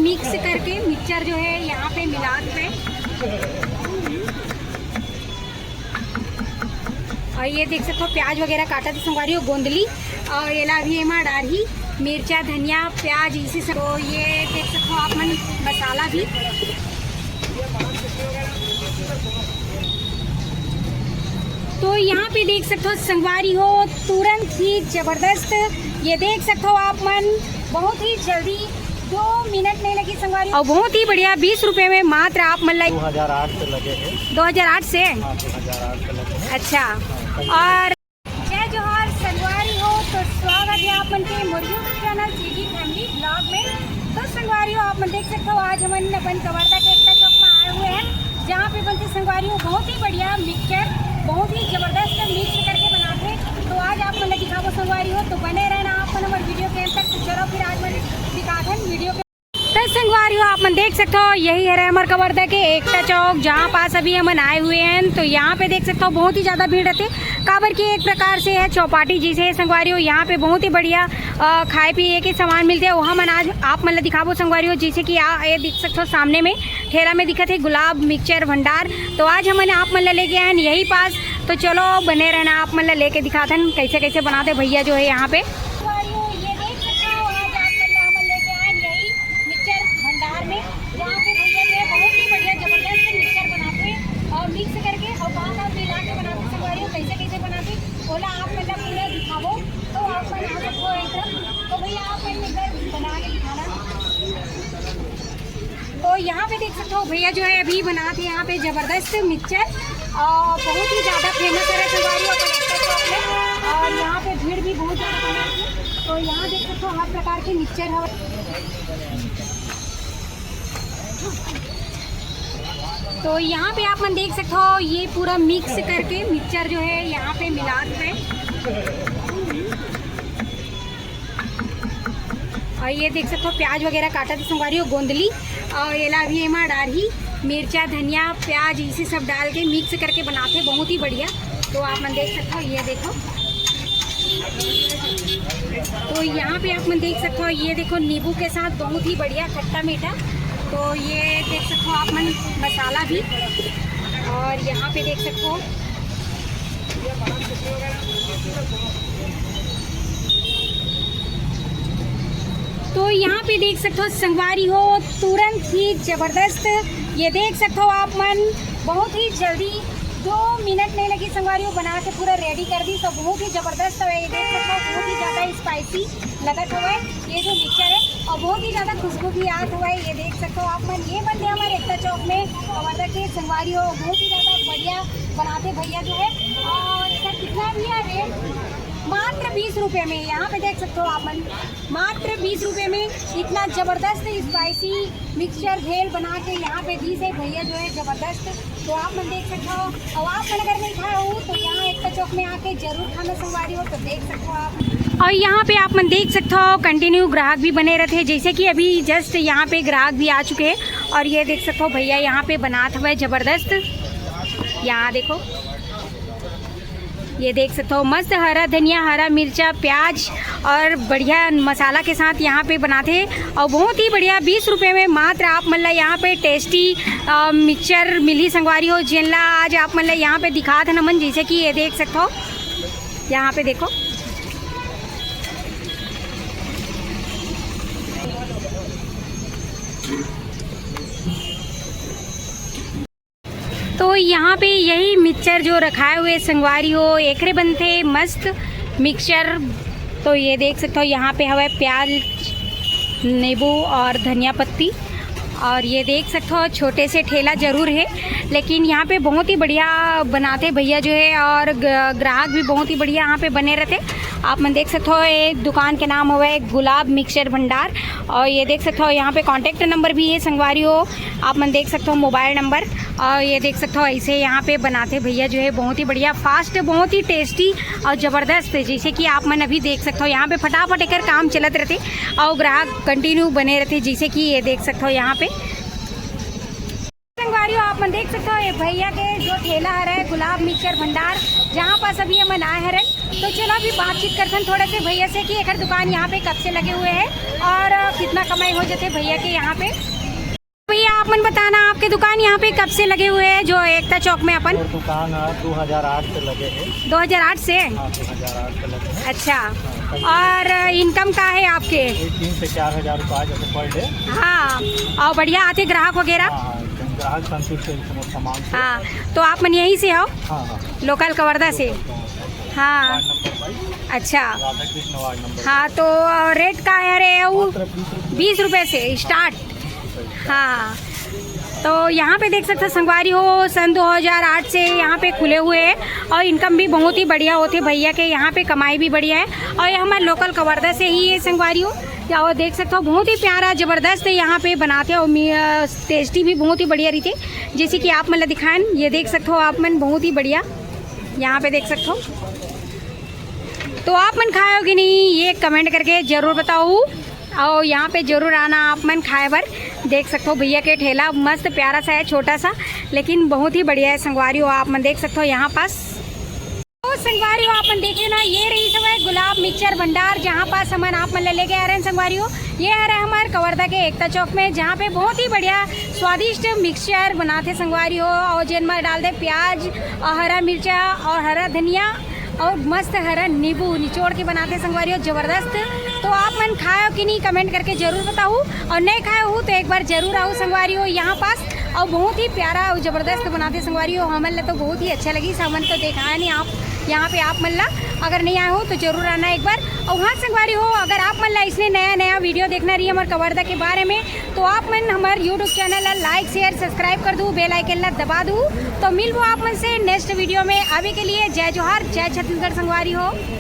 Mix करके mixture जो है यहाँ पे मिलाद पे। और ये देख सकते हो प्याज वगैरह काटा तो संगवारी हो गोंदली और एला भी एमा डारही मिर्चा धनिया प्याज इसी सब। तो ये देख सकते हो आप मन मसाला भी। तो यहाँ पे देख सकते हो संगवारी हो तुरंत ही जबरदस्त। ये देख सकते हो आप मन बहुत ही जल्दी 2 मिनट नहीं लगी संगवारी और बहुत ही बढ़िया 20 रुपए में मात्र आप मन 2008 से लगे हैं। 2008 से 2008 से लगे हैं। अच्छा। और जय जोहार संगवारी हो। तो स्वागत है आप मन के मुर्गी चैनल सीजी फैमिली ब्लॉग में। तो संगवारी हो आप मन देख सकते हो आज हम अपन कवर्धा के एकता चौक में आए हुए हैं जहाँ पे बनते संगवारी हो बहुत ही बढ़िया मिक्सचर बहुत ही जबरदस्त मिक्स करके बनाते। तो आज आप मन दिखाओ संगवारी हो तो बने रहना आप मन हमारे वीडियो के अंत तक। तो चलो फिर आज मैं दिखाते हैं वीडियो के। तो संगवारी हो आप मन देख सकते हो यही है हमारे कवर्धा के एकता चौक जहाँ पास अभी हम आए हुए हैं। तो यहाँ पे देख सकते हो बहुत ही ज़्यादा भीड़ रहती है। काबर की एक प्रकार से है चौपाटी जिसे संगवारी हो यहाँ पे बहुत ही बढ़िया खाए पिए के सामान मिलते हैं। वहाँ मन आज आप मतलब दिखाबो संगवारी हो जैसे कि ये देख सकते हो सामने में ठेला में दिखत है गुलाब मिक्सचर भंडार। तो आज हमने आप मन लेके आए हैं यही पास। तो चलो बने रहना आप मन लेके दिखाते हैं कैसे कैसे बनाते भैया जो है यहाँ पे। तो यहाँ पे देख सकते हो भैया जो है अभी बनाते हैं यहाँ पे जबरदस्त मिक्सचर और बहुत ही ज़्यादा फेमस है संगवारी अपन एकता चौक में। और यहाँ पे भीड़ भी बहुत ज़्यादा बनी है। तो यहाँ देख सकते हो हर प्रकार के मिक्सचर है। तो यहाँ पे आप मन देख सकते हो ये पूरा मिक्स करके मिक्सचर जो है यहाँ पे मिलाद पे। और ये देख सकते हो प्याज वगैरह काटा तो संगवारी हो गोंदली और एला भी एमा डारही मिर्चा धनिया प्याज इसी सब डाल के मिक्स करके बनाते बहुत ही बढ़िया। तो आप मन देख सकते हो ये देखो। तो यहाँ पे आप मन देख सकते हो ये देखो नींबू के साथ बहुत ही बढ़िया खट्टा मीठा। तो ये देख सकते हो आप मन मसाला भी। और यहाँ पे देख सकते हो तो यहाँ पे देख सकते हो संगवारी हो तुरंत ही जबरदस्त। ये देख सकते हो आप मन बहुत ही जल्दी 2 मिनट नहीं लगी संगवारी हो बना के पूरा रेडी कर दी। तो बहुत ही जबरदस्त है। ये देख सकते हो बहुत ही ज़्यादा स्पाइसी लगत हुआ है ये जो मिक्सचर है और बहुत ही ज़्यादा खुशबू भी आत हुआ है। ये देख सकते हो आप मन ये बनते हमारे एकता चौक में कवर्धा के संगवारी हो बहुत ही ज़्यादा बढ़िया बनाते भैया जो है। और इसका कितना भी है रेट मात्र 20 रुपये में। यहाँ पे देख सकते हो आप मन मात्र 20 रुपये में इतना ज़बरदस्त स्पाइसी मिक्सचर भेल बना के यहाँ पे दी से भैया जो है ज़बरदस्त। तो आप मन देख सकते हो और आप मन अगर नहीं खाया हो तो यहाँ एकता चौक में आके जरूर खाना संगवारी हो। तो देख सकते हो आप। और यहाँ पे आप मन देख सकते हो कंटिन्यू ग्राहक भी बने रहते हैं जैसे कि अभी जस्ट यहाँ पे ग्राहक भी आ चुके हैं। और ये देख सकते हो भैया यहाँ पे बनाते हुए ज़बरदस्त। यहाँ देखो ये देख सकते हो मस्त हरा धनिया हरा मिर्चा प्याज और बढ़िया मसाला के साथ यहाँ पे बनाते हैं और बहुत ही बढ़िया 20 रुपये में मात्र आप मतलब यहाँ पे टेस्टी मिक्सचर मिली संगवारी हो जिनला आज आप मतलब यहाँ पे दिखा थे नमन जैसे कि ये देख सकते हो यहाँ पे देखो। तो यहाँ पे यही मिक्सचर जो रखाए हुए संगवारी हो एकरे बनते मस्त मिक्सचर। तो ये देख सकते हो यहाँ पे हवा प्याज नींबू और धनिया पत्ती। और ये देख सकते हो छोटे से ठेला ज़रूर है लेकिन यहाँ पे बहुत ही बढ़िया बनाते भैया जो है और ग्राहक भी बहुत ही बढ़िया यहाँ पे बने रहते। आप मन देख सकते हो ये दुकान के नाम हुआ है गुलाब मिक्सचर भंडार। और ये देख सकते हो यहाँ पे कांटेक्ट नंबर भी है संगवारी हो आप मन देख सकते हो मोबाइल नंबर। और ये देख सकते हो ऐसे यहाँ पे बनाते भैया जो है बहुत ही बढ़िया फास्ट बहुत ही टेस्टी और ज़बरदस्त जैसे कि आप मन अभी देख सकते हो यहाँ पे फटाफट एक काम चलत रहते और ग्राहक कंटिन्यू बने रहते जैसे कि ये देख सकते हो यहाँ पे संगवारी हो आप मन देख सकते हो ये भैया के जो ठेला है गुलाब मिक्सचर भंडार जहाँ पास अभी हम आए हैं। तो चलो अभी बातचीत करते हैं थोड़े से भैया से कि एक दुकान यहाँ पे कब से लगे हुए हैं और कितना कमाई हो जाते भैया के यहाँ पे। भैया आप मन बताना आपके दुकान यहाँ पे कब से लगे हुए हैं जो एकता चौक में अपन? और दुकान 2008 से लगे हैं। 2008 से? हाँ 2008 से लगे हैं। अच्छा, और इनकम का है आपके? 3 से 4 हज़ार रुपये जैसे पर डे। हाँ, और बढ़िया आते ग्राहक वगैरह? हाँ एकदम ग्राहक संतुष्ट है सामान से। हाँ, तो आप मन यहीं से हो? हाँ हाँ लोकल कवर्धा से? हाँ, वार्ड नंबर 22 अच्छा। Radha Krishna ward number. हाँ, तो रेट का है रे वो? मात्र 20 रुपये से स्टार्ट। हाँ, तो यहाँ पे देख सकते हो संगवारी हो सन 2008 से यहाँ पे खुले हुए हैं और इनकम भी बहुत ही बढ़िया होती भैया के यहाँ पे, कमाई भी बढ़िया है। और ये हमारे लोकल कवर्धा से ही ये संगवारी हो या वो देख सकते हो बहुत ही प्यारा ज़बरदस्त यहाँ पे बनाते हो, टेस्टी भी बहुत ही बढ़िया रहती है। जैसे कि आप मतलब दिखाएं, ये देख सकते हो आप मन बहुत ही बढ़िया यहाँ पे देख सकते हो। तो आप मन खाओ कि नहीं ये कमेंट करके ज़रूर बताओ और यहाँ पे ज़रूर आना आप मन खाए बर। देख सकते हो भैया के ठेला मस्त प्यारा सा है, छोटा सा लेकिन बहुत ही बढ़िया है संगवारी हो। आप मन देख सकते हो यहाँ पास तो संगवारी हो आप मन देख रहे ना, ये रही सब है गुलाब मिक्सचर भंडार जहाँ पास सामान आप मन ले आ रहे हैं संगवारी हो। ये आ रहा है हमारे कवर्धा के एकता चौक में जहाँ पे बहुत ही बढ़िया स्वादिष्ट मिक्सचर बनाते संगवारी हो और जिनमें डाल दे प्याज और हरा मिर्चा और हरा धनिया और मस्त हरा नींबू निचोड़ के बनाते संगवारी हो ज़बरदस्त। तो आप मन खाओ कि नहीं कमेंट करके ज़रूर बताओ और नहीं खाए हो तो एक बार ज़रूर आओ संगवारी हो यहाँ पास। और बहुत ही प्यारा और ज़बरदस्त बनाते संगवारी हो, हमें तो बहुत ही अच्छा लगी। सामान तो देखा नहीं आप यहाँ पे आप मल्ला, अगर नहीं आए हो तो ज़रूर आना एक बार। और वहाँ संगवारी हो अगर आप मल्ला इसने नया वीडियो देखना रही हमारे कवर्धा के बारे में तो आप मन हमारे YouTube channel like share subscribe कर दूँ, बेल आइकन ला दबा दूँ। तो मिलूँ आप मन से नेक्स्ट वीडियो में। अभी के लिए जय जोहार, जय छत्तीसगढ़ संगवारी हो।